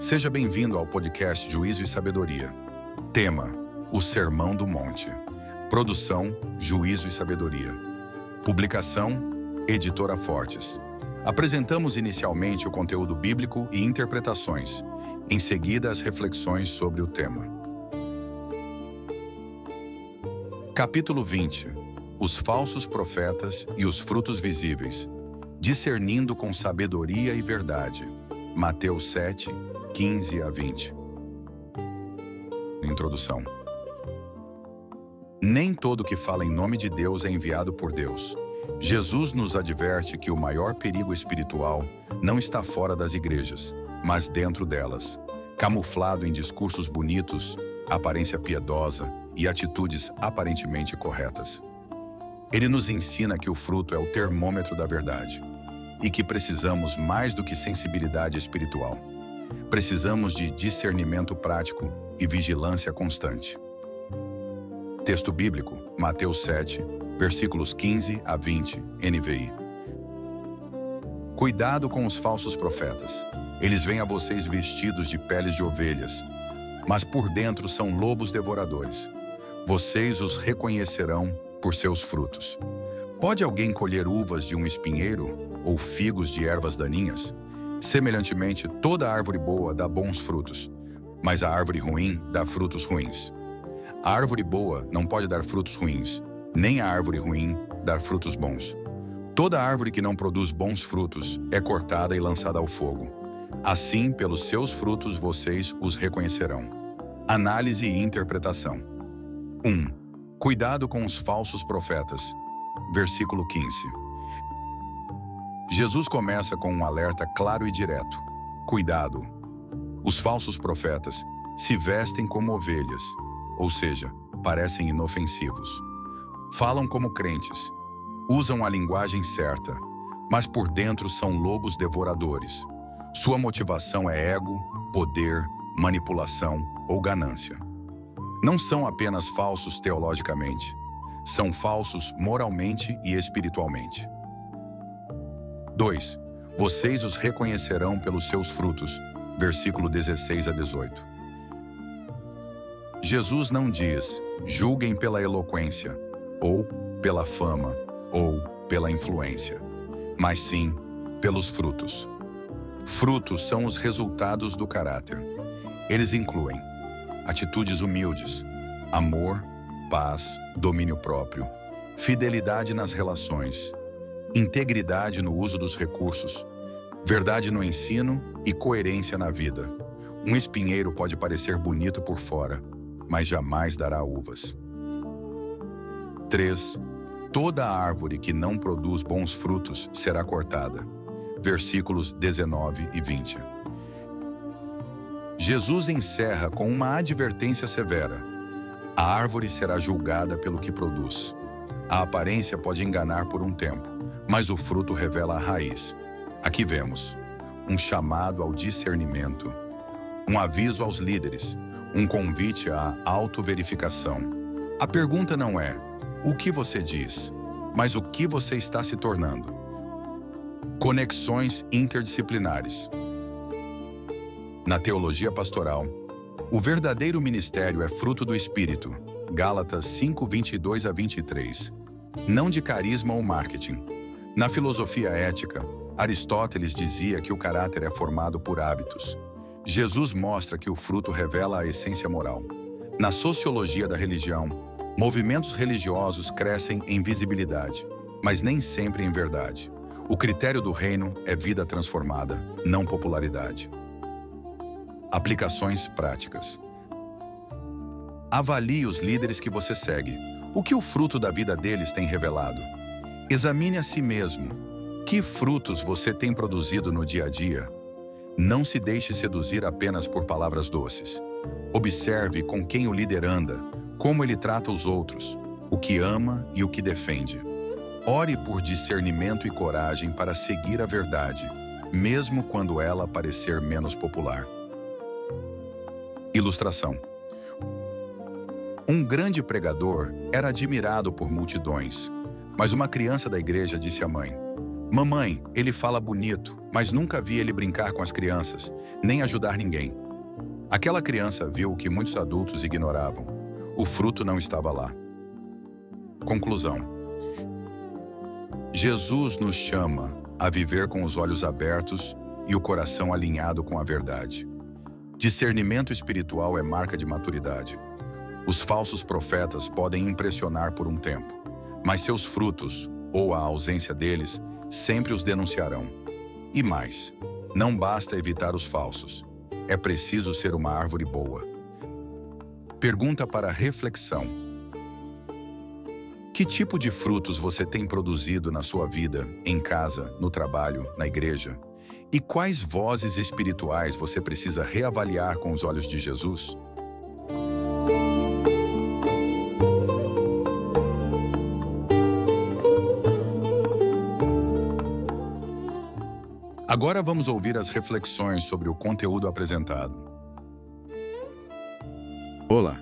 Seja bem-vindo ao podcast Juízo e Sabedoria. Tema: O Sermão do Monte. Produção: Juízo e Sabedoria. Publicação: Editora Fortes. Apresentamos inicialmente o conteúdo bíblico e interpretações, em seguida as reflexões sobre o tema. Capítulo 20. Os falsos profetas e os frutos visíveis. Discernindo com sabedoria e verdade. Mateus 7, 15 a 20. Introdução. Nem todo que fala em nome de Deus é enviado por Deus. Jesus nos adverte que o maior perigo espiritual não está fora das igrejas, mas dentro delas, camuflado em discursos bonitos, aparência piedosa e atitudes aparentemente corretas. Ele nos ensina que o fruto é o termômetro da verdade e que precisamos mais do que sensibilidade espiritual. Precisamos de discernimento prático e vigilância constante. Texto bíblico, Mateus 7, versículos 15 a 20, NVI. Cuidado com os falsos profetas. Eles vêm a vocês vestidos de peles de ovelhas, mas por dentro são lobos devoradores. Vocês os reconhecerão por seus frutos. Pode alguém colher uvas de um espinheiro ou figos de ervas daninhas? Semelhantemente, toda árvore boa dá bons frutos, mas a árvore ruim dá frutos ruins. A árvore boa não pode dar frutos ruins, nem a árvore ruim dar frutos bons. Toda árvore que não produz bons frutos é cortada e lançada ao fogo. Assim, pelos seus frutos vocês os reconhecerão. Análise e interpretação. 1. Cuidado com os falsos profetas. Versículo 15. Jesus começa com um alerta claro e direto. Cuidado! Os falsos profetas se vestem como ovelhas, ou seja, parecem inofensivos. Falam como crentes, usam a linguagem certa, mas por dentro são lobos devoradores. Sua motivação é ego, poder, manipulação ou ganância. Não são apenas falsos teologicamente, são falsos moralmente e espiritualmente. 2. Vocês os reconhecerão pelos seus frutos. Versículo 16 a 18. Jesus não diz, julguem pela eloquência, ou pela fama, ou pela influência, mas sim pelos frutos. Frutos são os resultados do caráter. Eles incluem atitudes humildes, amor, paz, domínio próprio, fidelidade nas relações, integridade no uso dos recursos, verdade no ensino e coerência na vida. Um espinheiro pode parecer bonito por fora, mas jamais dará uvas. 3. Toda árvore que não produz bons frutos será cortada. Versículos 19 e 20. Jesus encerra com uma advertência severa. A árvore será julgada pelo que produz. A aparência pode enganar por um tempo, mas o fruto revela a raiz. Aqui vemos um chamado ao discernimento, um aviso aos líderes, um convite à autoverificação. A pergunta não é o que você diz, mas o que você está se tornando. Conexões interdisciplinares. Na teologia pastoral, o verdadeiro ministério é fruto do Espírito, Gálatas 5, 22 a 23, não de carisma ou marketing. Na filosofia ética, Aristóteles dizia que o caráter é formado por hábitos. Jesus mostra que o fruto revela a essência moral. Na sociologia da religião, movimentos religiosos crescem em visibilidade, mas nem sempre em verdade. O critério do reino é vida transformada, não popularidade. Aplicações práticas. Avalie os líderes que você segue. O que o fruto da vida deles tem revelado? Examine a si mesmo. Que frutos você tem produzido no dia a dia? Não se deixe seduzir apenas por palavras doces. Observe com quem o líder anda, como ele trata os outros, o que ama e o que defende. Ore por discernimento e coragem para seguir a verdade, mesmo quando ela parecer menos popular. Ilustração. Um grande pregador era admirado por multidões, mas uma criança da igreja disse à mãe: Mamãe, ele fala bonito, mas nunca vi ele brincar com as crianças, nem ajudar ninguém. Aquela criança viu o que muitos adultos ignoravam. O fruto não estava lá. Conclusão. Jesus nos chama a viver com os olhos abertos e o coração alinhado com a verdade. Discernimento espiritual é marca de maturidade. Os falsos profetas podem impressionar por um tempo, mas seus frutos, ou a ausência deles, sempre os denunciarão. E mais, não basta evitar os falsos. É preciso ser uma árvore boa. Pergunta para reflexão. Que tipo de frutos você tem produzido na sua vida, em casa, no trabalho, na igreja? E quais vozes espirituais você precisa reavaliar com os olhos de Jesus? Agora vamos ouvir as reflexões sobre o conteúdo apresentado. Olá,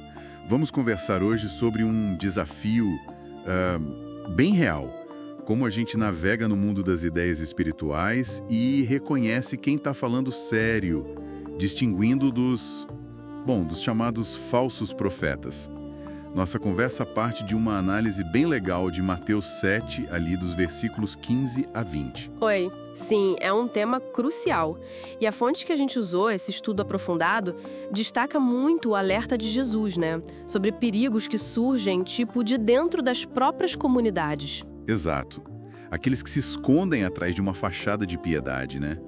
vamos conversar hoje sobre um desafio bem real. Como a gente navega no mundo das ideias espirituais e reconhece quem está falando sério, distinguindo dos chamados falsos profetas. Nossa conversa parte de uma análise bem legal de Mateus 7, ali dos versículos 15 a 20. Oi, sim, é um tema crucial. E a fonte que a gente usou, esse estudo aprofundado, destaca muito o alerta de Jesus, né? Sobre perigos que surgem, de dentro das próprias comunidades. Exato. Aqueles que se escondem atrás de uma fachada de piedade, né?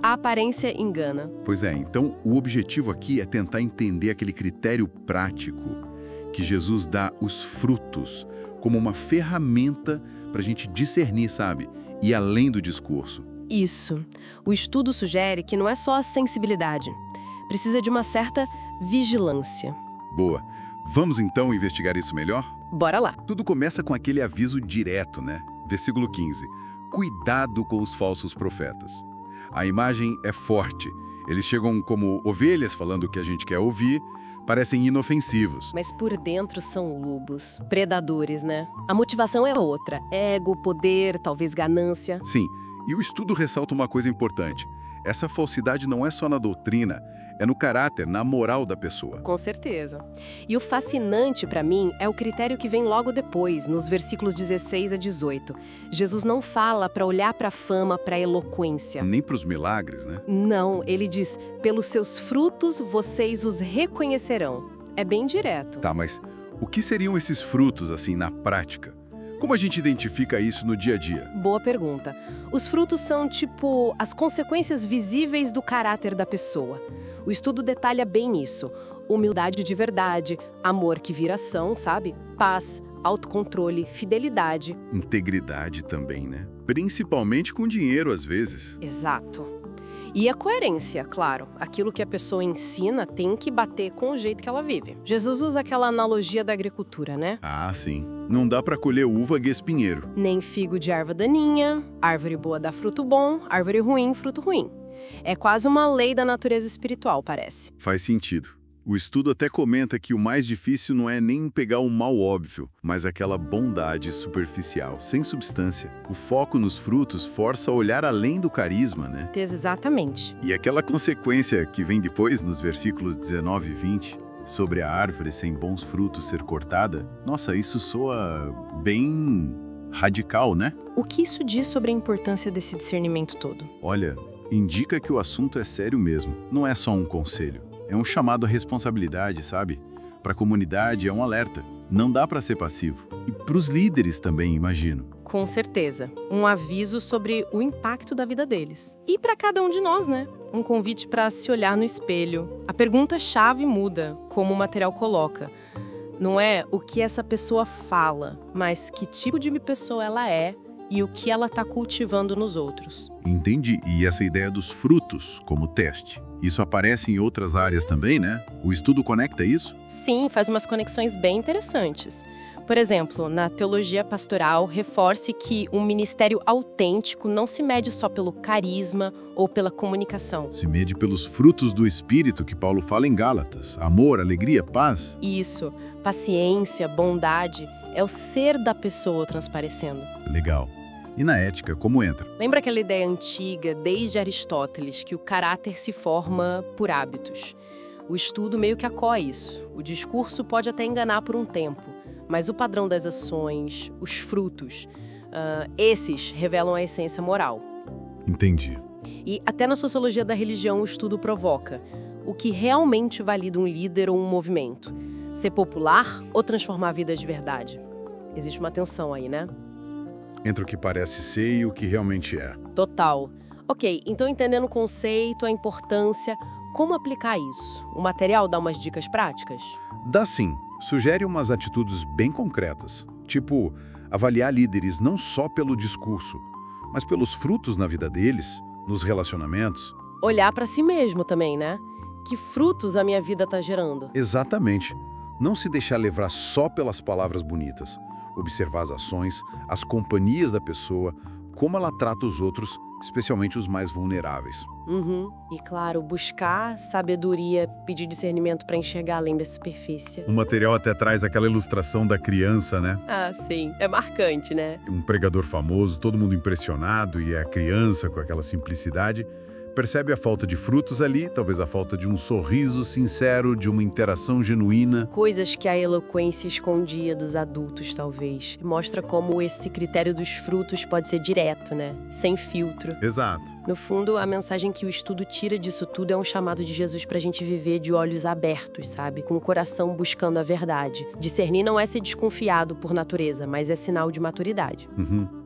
A aparência engana. Pois é, então o objetivo aqui é tentar entender aquele critério prático que Jesus dá os frutos como uma ferramenta para a gente discernir, sabe? E além do discurso. Isso. O estudo sugere que não é só a sensibilidade. Precisa de uma certa vigilância. Boa. Vamos então investigar isso melhor? Bora lá. Tudo começa com aquele aviso direto, né? Versículo 15. Cuidado com os falsos profetas. A imagem é forte. Eles chegam como ovelhas falando o que a gente quer ouvir, parecem inofensivos. Mas por dentro são lobos, predadores, né? A motivação é outra. Ego, poder, talvez ganância. Sim, e o estudo ressalta uma coisa importante. Essa falsidade não é só na doutrina, é no caráter, na moral da pessoa. Com certeza. E o fascinante para mim é o critério que vem logo depois, nos versículos 16 a 18. Jesus não fala para olhar para a fama, para a eloquência. Nem para os milagres, né? Não, ele diz, pelos seus frutos vocês os reconhecerão. É bem direto. Tá, mas o que seriam esses frutos, assim, na prática? Como a gente identifica isso no dia a dia? Boa pergunta. Os frutos são, as consequências visíveis do caráter da pessoa. O estudo detalha bem isso. Humildade de verdade, amor que vira ação, sabe? Paz, autocontrole, fidelidade. Integridade também, né? Principalmente com dinheiro, às vezes. Exato. E a coerência, claro. Aquilo que a pessoa ensina tem que bater com o jeito que ela vive. Jesus usa aquela analogia da agricultura, né? Ah, sim. Não dá para colher uva que espinheiro. Nem figo de erva daninha, árvore boa dá fruto bom, árvore ruim, fruto ruim. É quase uma lei da natureza espiritual, parece. Faz sentido. O estudo até comenta que o mais difícil não é nem pegar o mal óbvio, mas aquela bondade superficial, sem substância. O foco nos frutos força a olhar além do carisma, né? Exatamente. E aquela consequência que vem depois, nos versículos 19 e 20, sobre a árvore sem bons frutos ser cortada, nossa, isso soa bem radical, né? O que isso diz sobre a importância desse discernimento todo? Olha, indica que o assunto é sério mesmo, não é só um conselho. É um chamado à responsabilidade, sabe? Para a comunidade é um alerta. Não dá para ser passivo. E para os líderes também, imagino. Com certeza. Um aviso sobre o impacto da vida deles. E para cada um de nós, né? Um convite para se olhar no espelho. A pergunta-chave muda, como o material coloca. Não é o que essa pessoa fala, mas que tipo de pessoa ela é e o que ela está cultivando nos outros. Entendi. E essa ideia dos frutos como teste. Isso aparece em outras áreas também, né? O estudo conecta isso? Sim, faz umas conexões bem interessantes. Por exemplo, na teologia pastoral, reforce que um ministério autêntico não se mede só pelo carisma ou pela comunicação. Se mede pelos frutos do Espírito que Paulo fala em Gálatas. Amor, alegria, paz. Isso. Paciência, bondade, é o ser da pessoa transparecendo. Legal. E na ética, como entra? Lembra aquela ideia antiga, desde Aristóteles, que o caráter se forma por hábitos? O estudo meio que acolhe isso. O discurso pode até enganar por um tempo, mas o padrão das ações, os frutos, esses revelam a essência moral. Entendi. E até na sociologia da religião o estudo provoca o que realmente valida um líder ou um movimento. Ser popular ou transformar vidas de verdade? Existe uma tensão aí, né? Entre o que parece ser e o que realmente é. Total. Ok, então entendendo o conceito, a importância, como aplicar isso? O material dá umas dicas práticas? Dá sim. Sugere umas atitudes bem concretas. Tipo, avaliar líderes não só pelo discurso, mas pelos frutos na vida deles, nos relacionamentos. Olhar para si mesmo também, né? Que frutos a minha vida está gerando? Exatamente. Não se deixar levar só pelas palavras bonitas. Observar as ações, as companhias da pessoa, como ela trata os outros, especialmente os mais vulneráveis. E claro, buscar sabedoria, pedir discernimento para enxergar além da superfície. O material até traz aquela ilustração da criança, né? Ah, sim. É marcante, né? Um pregador famoso, todo mundo impressionado, e a criança com aquela simplicidade. Percebe a falta de frutos ali, talvez a falta de um sorriso sincero, de uma interação genuína. Coisas que a eloquência escondia dos adultos, talvez. Mostra como esse critério dos frutos pode ser direto, né? Sem filtro. Exato. No fundo, a mensagem que o estudo tira disso tudo é um chamado de Jesus pra gente viver de olhos abertos, sabe? Com o coração buscando a verdade. Discernir não é ser desconfiado por natureza, mas é sinal de maturidade.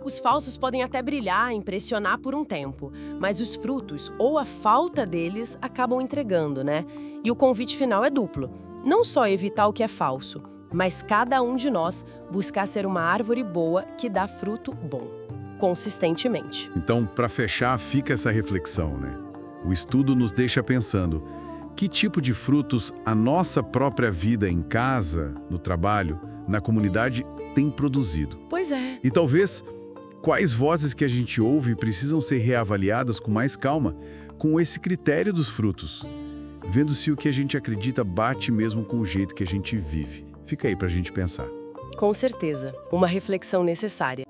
Os falsos podem até brilhar, impressionar por um tempo, mas os frutos, ou a falta deles, acabam entregando, né? E o convite final é duplo. Não só evitar o que é falso, mas cada um de nós buscar ser uma árvore boa que dá fruto bom, consistentemente. Então, para fechar, fica essa reflexão, né? O estudo nos deixa pensando, que tipo de frutos a nossa própria vida em casa, no trabalho, na comunidade tem produzido? Pois é. E talvez quais vozes que a gente ouve precisam ser reavaliadas com mais calma, com esse critério dos frutos, vendo se o que a gente acredita bate mesmo com o jeito que a gente vive. Fica aí pra gente pensar. Com certeza, uma reflexão necessária.